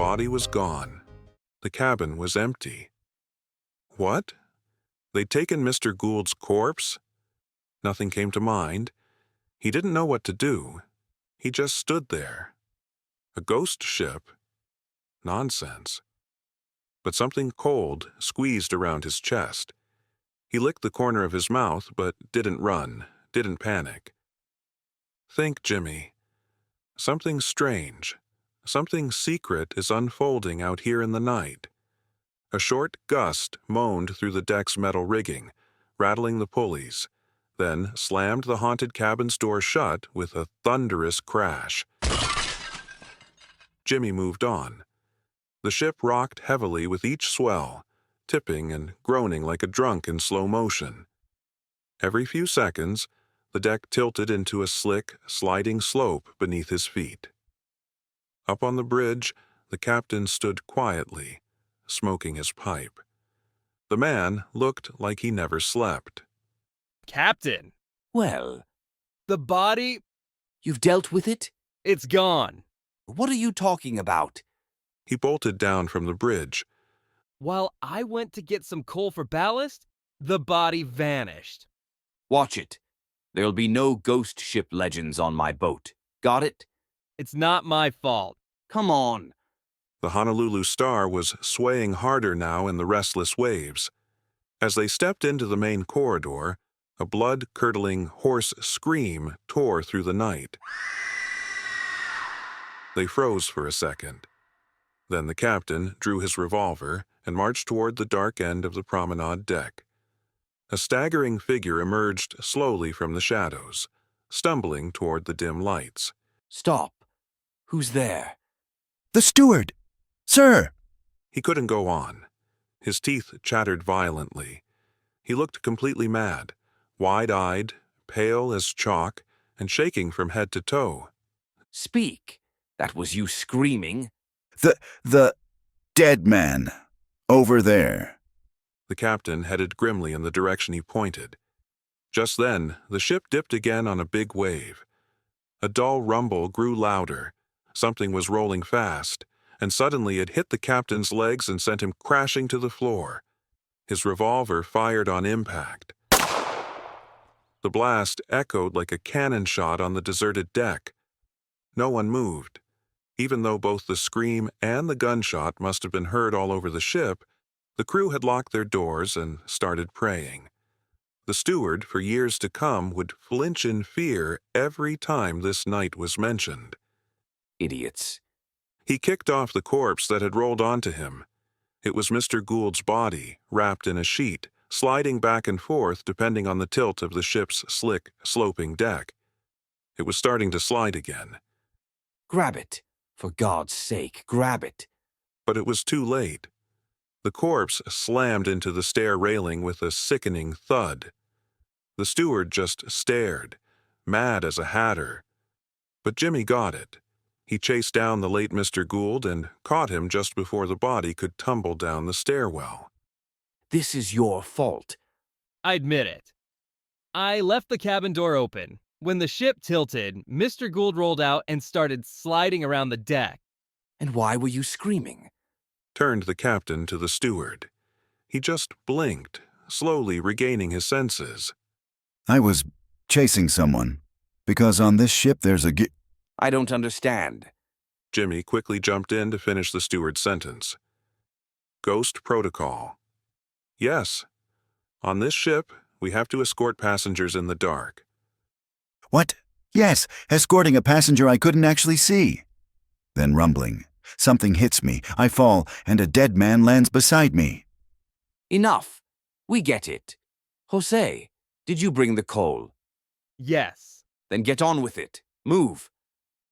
body was gone. The cabin was empty. What? They'd taken Mr. Gould's corpse? Nothing came to mind. He didn't know what to do. He just stood there. A ghost ship? Nonsense. But something cold squeezed around his chest. He licked the corner of his mouth, but didn't run, didn't panic. Think, Jimmy. Something strange, something secret is unfolding out here in the night. A short gust moaned through the deck's metal rigging, rattling the pulleys, then slammed the haunted cabin's door shut with a thunderous crash. Jimmy moved on. The ship rocked heavily with each swell, tipping and groaning like a drunk in slow motion. Every few seconds, the deck tilted into a slick, sliding slope beneath his feet. Up on the bridge, the captain stood quietly, smoking his pipe. The man looked like he never slept. Captain! Well, The body, you've dealt with it? it's gone. What are you talking about? He bolted down from the bridge. While I went to get some coal for ballast, the body vanished. Watch it. There'll be no ghost ship legends on my boat. Got it? It's not my fault. Come on. The Honolulu Star was swaying harder now in the restless waves. As they stepped into the main corridor, a blood-curdling, hoarse scream tore through the night. They froze for a second. Then the captain drew his revolver and marched toward the dark end of the promenade deck. A staggering figure emerged slowly from the shadows, stumbling toward the dim lights. Stop. Who's there? The steward! Sir! He couldn't go on. His teeth chattered violently. He looked completely mad, wide-eyed, pale as chalk, and shaking from head to toe. Speak. That was you screaming. The dead man. Over there. The captain headed grimly in the direction he pointed. Just then, the ship dipped again on a big wave. A dull rumble grew louder. Something was rolling fast, and suddenly it hit the captain's legs and sent him crashing to the floor. His revolver fired on impact. The blast echoed like a cannon shot on the deserted deck. No one moved. Even though both the scream and the gunshot must have been heard all over the ship, the crew had locked their doors and started praying. The steward, for years to come, would flinch in fear every time this night was mentioned. Idiots. He kicked off the corpse that had rolled onto him. It was Mr. Gould's body, wrapped in a sheet, sliding back and forth depending on the tilt of the ship's slick, sloping deck. It was starting to slide again. Grab it. For God's sake, grab it. But it was too late. The corpse slammed into the stair railing with a sickening thud. The steward just stared, mad as a hatter. But Jimmy got it. He chased down the late Mr. Gould and caught him just before the body could tumble down the stairwell. This is your fault. I admit it. I left the cabin door open. When the ship tilted, Mr. Gould rolled out and started sliding around the deck. And why were you screaming? Turned the captain to the steward. He just blinked, slowly regaining his senses. I was chasing someone. Because on this ship there's a I don't understand. Jimmy quickly jumped in to finish the steward's sentence. Ghost protocol. Yes. On this ship, we have to escort passengers in the dark. What? Yes, escorting a passenger I couldn't actually see. Then rumbling. Something hits me, I fall, and a dead man lands beside me. Enough. We get it. Jose, did you bring the coal? Yes. Then get on with it. Move.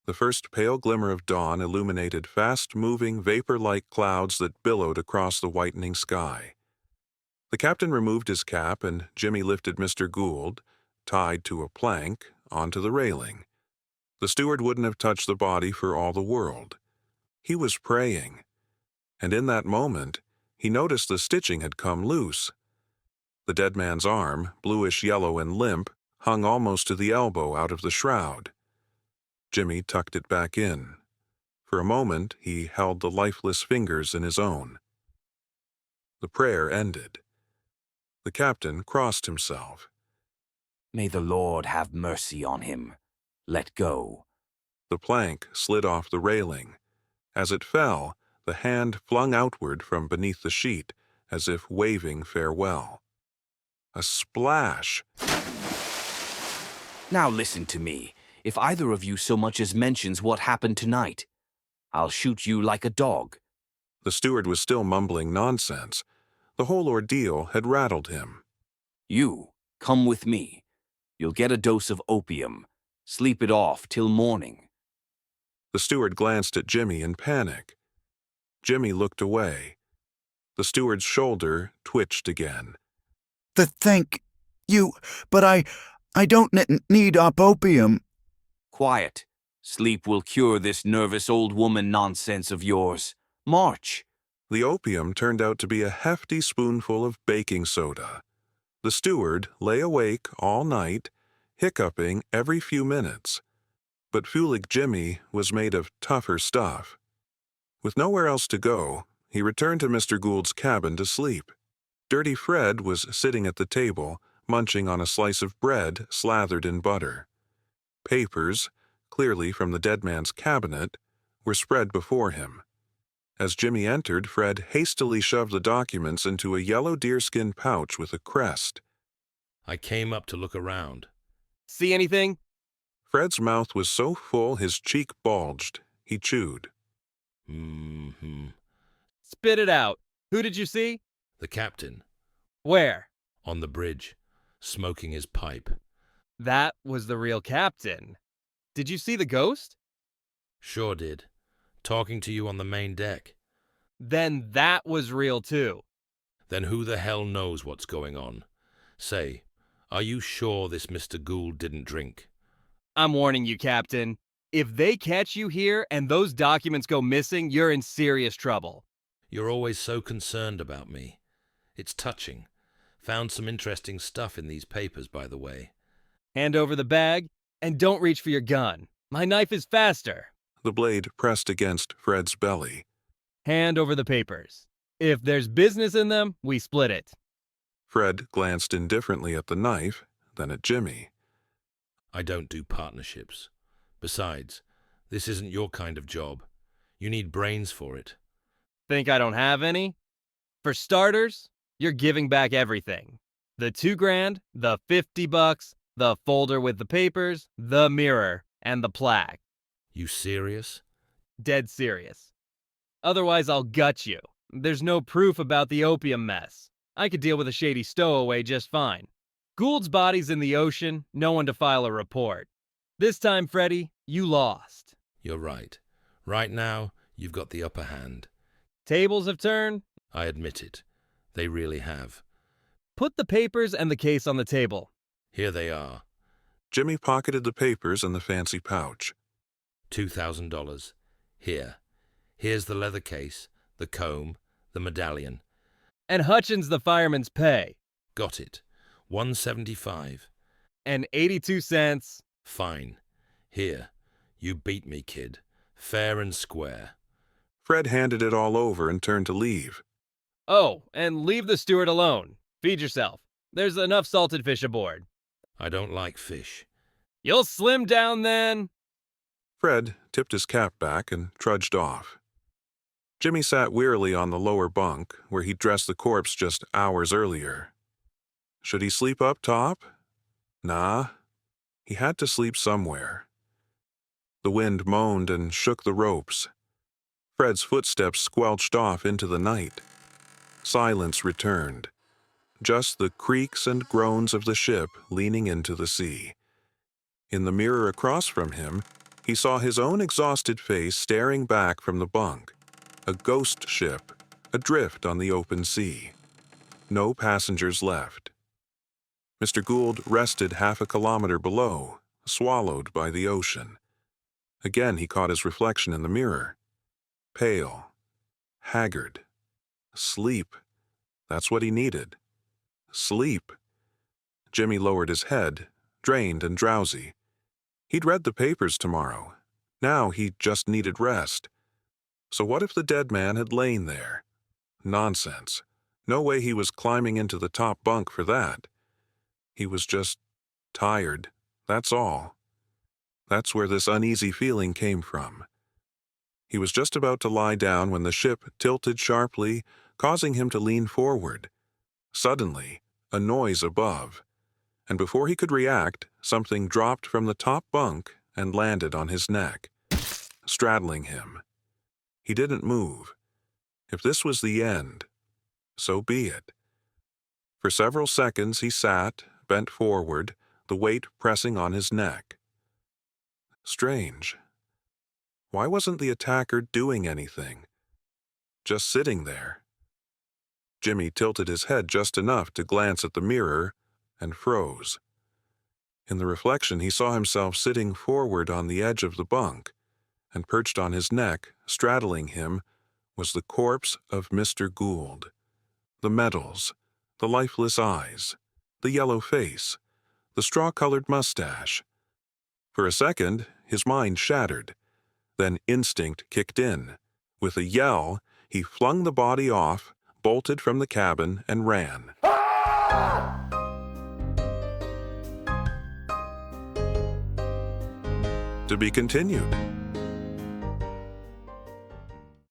The first pale glimmer of dawn illuminated fast-moving, vapor-like clouds that billowed across the whitening sky. The captain removed his cap, and Jimmy lifted Mr. Gould, tied to a plank, onto the railing. The steward wouldn't have touched the body for all the world. He was praying. And in that moment, he noticed the stitching had come loose. The dead man's arm, bluish-yellow and limp, hung almost to the elbow out of the shroud. Jimmy tucked it back in. For a moment, he held the lifeless fingers in his own. The prayer ended. The captain crossed himself. May the Lord have mercy on him. Let go. The plank slid off the railing. As it fell, the hand flung outward from beneath the sheet, as if waving farewell. A splash! Now listen to me. If either of you so much as mentions what happened tonight, I'll shoot you like a dog. The steward was still mumbling nonsense. The whole ordeal had rattled him. You, come with me. You'll get a dose of opium. Sleep it off till morning. The steward glanced at Jimmy in panic. Jimmy looked away. The steward's shoulder twitched again. Thank you, but I don't need opium. Quiet. Sleep will cure this nervous old woman nonsense of yours. March. The opium turned out to be a hefty spoonful of baking soda. The steward lay awake all night, hiccuping every few minutes. But Fulig Jimmy was made of tougher stuff. With nowhere else to go, he returned to Mr. Gould's cabin to sleep. Dirty Fred was sitting at the table, munching on a slice of bread slathered in butter. Papers, clearly from the dead man's cabinet, were spread before him. As Jimmy entered, Fred hastily shoved the documents into a yellow deerskin pouch with a crest. I came up to look around. See anything? Fred's mouth was so full his cheek bulged. He chewed. Spit it out. Who did you see? The captain, Where? on the bridge, smoking his pipe. That was the real captain. Did you see the ghost? Sure did. Talking to you on the main deck. Then that was real too. Then who the hell knows what's going on? Say, are you sure this Mr. Gould didn't drink? I'm warning you, Captain. If they catch you here and those documents go missing, you're in serious trouble. You're always so concerned about me. It's touching. Found some interesting stuff in these papers, by the way. Hand over the bag, and don't reach for your gun. My knife is faster. The blade pressed against Fred's belly. Hand over the papers. If there's business in them, we split it. Fred glanced indifferently at the knife, then at Jimmy. I don't do partnerships. Besides, this isn't your kind of job. You need brains for it. Think I don't have any? For starters, you're giving back everything. The $2,000, the $50, the folder with the papers, the mirror, and the plaque. You serious? Dead serious. Otherwise, I'll gut you. There's no proof about the opium mess. I could deal with a shady stowaway just fine. Gould's body's in the ocean, no one to file a report. This time, Freddy, you lost. You're right. Right now, you've got the upper hand. Tables have turned. I admit it. They really have. Put the papers and the case on the table. Here they are. Jimmy pocketed the papers in the fancy pouch. $2,000. Here. Here's the leather case, the comb, the medallion. And Hutchins the fireman's pay. Got it. $175. And 82 cents. Fine. Here. You beat me, kid. Fair and square. Fred handed it all over and turned to leave. Oh, and leave the steward alone. Feed yourself. There's enough salted fish aboard. I don't like fish. You'll slim down then. Fred tipped his cap back and trudged off. Jimmy sat wearily on the lower bunk, where he'd dressed the corpse just hours earlier. Should he sleep up top? Nah. He had to sleep somewhere. The wind moaned and shook the ropes. Fred's footsteps squelched off into the night. Silence returned. Just the creaks and groans of the ship leaning into the sea. In the mirror across from him, he saw his own exhausted face staring back from the bunk. A ghost ship, adrift on the open sea. No passengers left. Mr. Gould rested half a kilometer below, swallowed by the ocean. Again he caught his reflection in the mirror. Pale, haggard. Sleep. That's what he needed. Sleep. Jimmy lowered his head, drained and drowsy. He'd read the papers tomorrow. Now he just needed rest. So what if the dead man had lain there? Nonsense. No way he was climbing into the top bunk for that. He was just tired, that's all. That's where this uneasy feeling came from. He was just about to lie down when the ship tilted sharply, causing him to lean forward. Suddenly, a noise above, and before he could react, something dropped from the top bunk and landed on his neck, straddling him. He didn't move. If this was the end, so be it. For several seconds he sat, bent forward, the weight pressing on his neck. Strange. Why wasn't the attacker doing anything? Just sitting there. Jimmy tilted his head just enough to glance at the mirror and froze. In the reflection, he saw himself sitting forward on the edge of the bunk, and perched on his neck, straddling him, was the corpse of Mr. Gould. The medals, the lifeless eyes, the yellow face, the straw-colored mustache. For a second, his mind shattered. Then instinct kicked in. With a yell, he flung the body off, bolted from the cabin, and ran. To be continued.